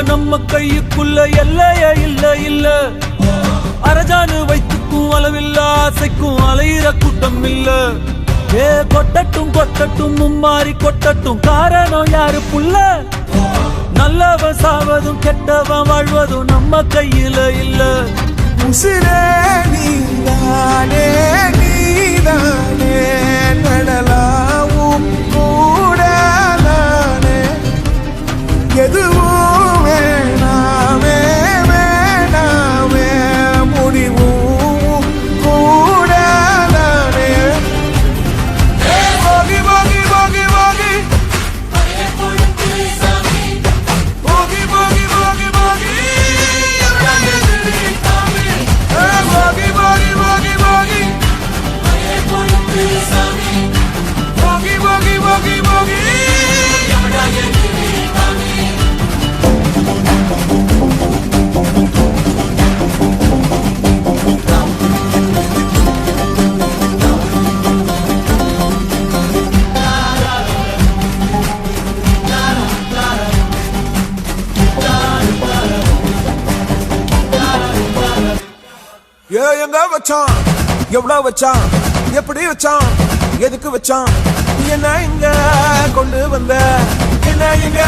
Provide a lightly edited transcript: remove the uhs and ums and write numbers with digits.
நம்ம கையுக்குள்ள எல்லையே இல்ல இல்ல. அரஜானு வைத்துக்கும் அளவில்ல ஆசைக்கும் அலையிற கூட்டம் இல்ல. ஏ கொட்டட்டும் கொட்டட்டும் மும்மாறி கொட்டட்டும், காரணம் யாரு புள்ள? நல்லவன் சாவதும் கெட்டவன் வாழ்வதும் நம்ம கையில இல்ல. உசிரே நீதானே நீதானே நடலாவும் கூட நானே. எதுவும் வேணாமே வேணாமே முடிவும் கூட நானே. போகி போகி போகி போகி போகி போகி போகி போகி Boogie, boogie, boogie, boogie. Boogie, boogie, boogie, boogie. எங்க வச்சான், எவ்வளவு வச்சான், எப்படி வச்சான், எதுக்கு வச்சான், என்ன இங்க கொண்டு வந்த, என்ன இங்க